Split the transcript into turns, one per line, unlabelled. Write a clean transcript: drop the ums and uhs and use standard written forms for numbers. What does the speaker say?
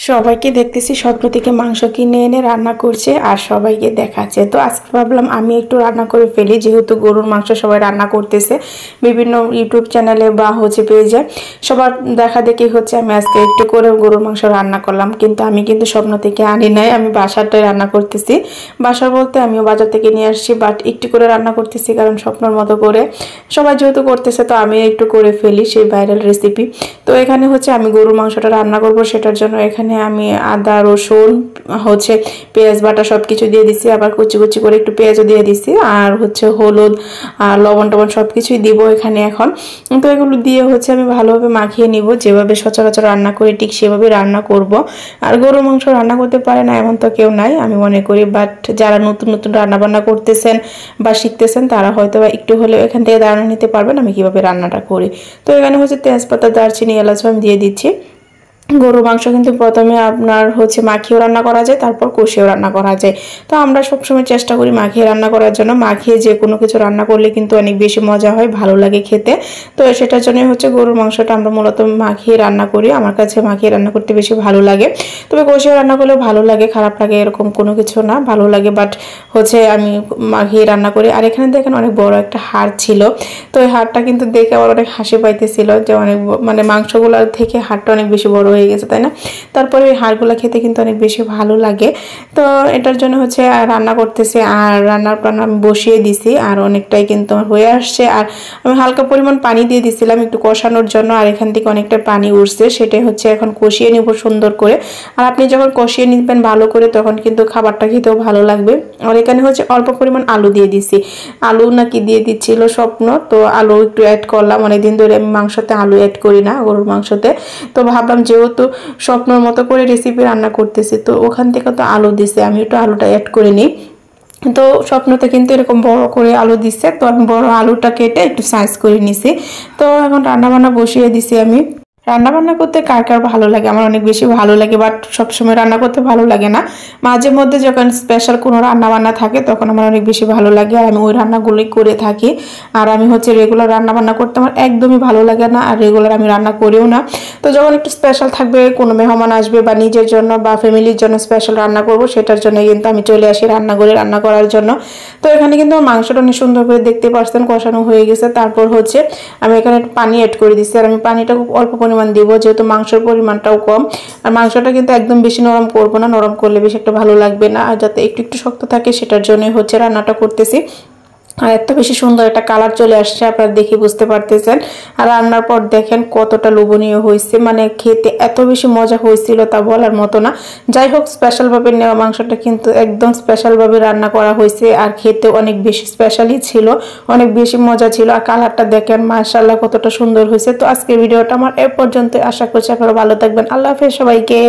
সবাইকে দেখতেছি স্বপ্ন থেকে মাংস কিনে এনে রান্না করছে আর সবাইকে দেখাচ্ছে। তো আজকে ভাবলাম আমি একটু রান্না করে ফেলি, যেহেতু গরুর মাংস সবাই রান্না করতেছে বিভিন্ন ইউটিউব চ্যানেলে বা পেজে সবার দেখা দেখি আমি আজকে একটু করে গরুর মাংস রান্না করলাম। কিন্তু আমি স্বপ্ন থেকে আনি নাই, আমি বাসাটাই রান্না করতেছি। বাসার বলতে আমিও বাজার থেকে নিয়ে আসছি, বাট একটু করে রান্না করতেছি কারণ স্বপ্নের মতো করে সবাই যেহেতু করতেছে তো আমি একটু করে ফেলি সেই ভাইরাল রেসিপি। তো এখানে আমি গরুর মাংসটা রান্না করব, সেটার জন্য এখানে আমি আদা রসুন পেঁয়াজ বাটা সবকিছু দিয়ে দিছি, আবার কুচি কুচি করে একটু পেঁয়াজও দিয়ে দিছি, আর হলুদ আর লবণ টবণ সবকিছুই দিব এখানে এখন। তো এগুলো দিয়ে আমি ভালোভাবে মাখিয়ে নিব, যেভাবে সচরাচর রান্না করি ঠিক সেভাবে রান্না করব। আর গরুর মাংস রান্না করতে পারে না এমন তো কেউ নাই আমি মনে করি, বাট যারা নতুন নতুন রান্না বান্না করতেছেন বা শিখতেছেন তারা হয়তো বা একটু হলেও এখান থেকে ধারণা নিতে পারবেন আমি কিভাবে রান্নাটা করি। তো এখানে তেজপাতা দারচিনি এলাচ আমি দিয়ে দিচ্ছি। গরুর মাংস কিন্তু প্রথমে আপনার মাখিয়েও রান্না করা যায়, তারপর কষিয়েও রান্না করা যায়। তো আমরা সবসময় চেষ্টা করি মাখিয়ে রান্না করার জন্য। মাখিয়ে যে কোনো কিছু রান্না করলে কিন্তু অনেক বেশি মজা হয়, ভালো লাগে খেতে। তো সেটার জন্যই গরুর মাংসটা আমরা মূলত মাখিয়ে রান্না করি। আমার কাছে মাখিয়ে রান্না করতে বেশি ভালো লাগে, তবে কষিয়ে রান্না করলেও ভালো লাগে, খারাপ লাগে এরকম কোনো কিছু না, ভালো লাগে। বাট আমি মাখিয়ে রান্না করি। আর এখানে দেখেন অনেক বড় একটা হাড় ছিল, তো এই হাড়টা কিন্তু দেখে আমার অনেক হাসি পাইতেছিল যে অনেক মাংসগুলো থেকে হাড়টা অনেক বেশি বড় হয়ে গেছে, তাই না? তারপরে এই হাড়গুলো খেতে কিন্তু অনেক বেশি ভালো লাগে। তো এটার জন্য রান্না করতেছি, আর রান্নার আমি বসিয়ে দিছি, আর অনেকটাই কিন্তু আমার হয়ে আসছে। আর আমি হালকা পরিমাণ পানি দিয়ে দিছিলাম একটু কষানোর জন্য, আর এখান থেকে অনেকটা পানি উঠছে, সেটাই এখন কষিয়ে নিব সুন্দর করে। আর আপনি যখন কষিয়ে নিবেন ভালো করে তখন কিন্তু খাবারটা খেতেও ভালো লাগবে। আর এখানে অল্প পরিমাণ আলু দিয়ে দিছি, আলু নাকি দিয়ে দিচ্ছিল স্বপ্ন, তো আলু একটু অ্যাড করলাম। অনেকদিন ধরে আমি মাংসতে আলু অ্যাড করি না গরুর মাংসতে, তো ভাবলাম যেহেতু স্বপ্নের মতো করে রেসিপি রান্না করতেছি তো ওখান থেকে তো আলু দিছে, আমি একটু আলুটা অ্যাড করে নিই। তো স্বপ্নতে কিন্তু এরকম বড় করে আলু দিচ্ছে, তো আমি বড় আলুটা কেটে একটু সাইজ করে নিছি। তো এখন রান্না বান্না বসিয়ে দিছি আমি। রান্না বান্না করতে কার কার ভালো লাগে? আমার অনেক বেশি ভালো লাগে, বাট সবসময় রান্না করতে ভালো লাগে না। মাঝে মধ্যে যখন স্পেশাল কোনো রান্না বান্না থাকে তখন আমার অনেক বেশি ভালো লাগে, আর আমি ওই রান্নাগুলোই করে থাকি। আর আমি রেগুলার রান্না বান্না করতে আমার একদমই ভালো লাগে না, আর রেগুলার আমি রান্না করিও না। তো যখন একটু স্পেশাল থাকবে, কোনো মেহমান আসবে বা নিজের জন্য বা ফ্যামিলির জন্য স্পেশাল রান্না করব, সেটার জন্য কিন্তু আমি চলে আসি রান্নাঘরে রান্না করার জন্য। তো এখানে কিন্তু মাংসটা অনেক সুন্দর করে দেখতে পাচ্ছেন কষানো হয়ে গেছে। তারপর আমি এখানে পানি অ্যাড করে দিচ্ছি, আর আমি পানিটা খুব অল্প পরিমাণ দিব, যেহেতু মাংসের পরিমাণটাও কম। আর মাংসটা কিন্তু একদম বেশি নরম করবো না, নরম করলে বেশি একটা ভালো লাগবে না, আর যাতে একটু একটু শক্ত থাকে সেটার জন্যই রান্নাটা করতেছি। আর এত বেশি সুন্দর একটা কালার চলে আসছে, আপনারা দেখে বুঝতে পারতেছেন। আর রান্নার পর দেখেন কতটা লোভনীয় হয়েছে, খেতে এত বেশি মজা হয়েছিল তা বলার মতো না। যাই হোক, স্পেশালভাবে নেওয়া মাংসটা কিন্তু একদম স্পেশালভাবে রান্না করা হয়েছে, আর খেতে অনেক বেশি স্পেশালই ছিল, অনেক বেশি মজা ছিল। আর কালারটা দেখেন মাশাআল্লাহ কতটা সুন্দর হয়েছে। তো আজকের ভিডিওটা আমার এ পর্যন্ত, আশা করছি আপনারা ভালো থাকবেন। আল্লাহ হাফেজ সবাইকে।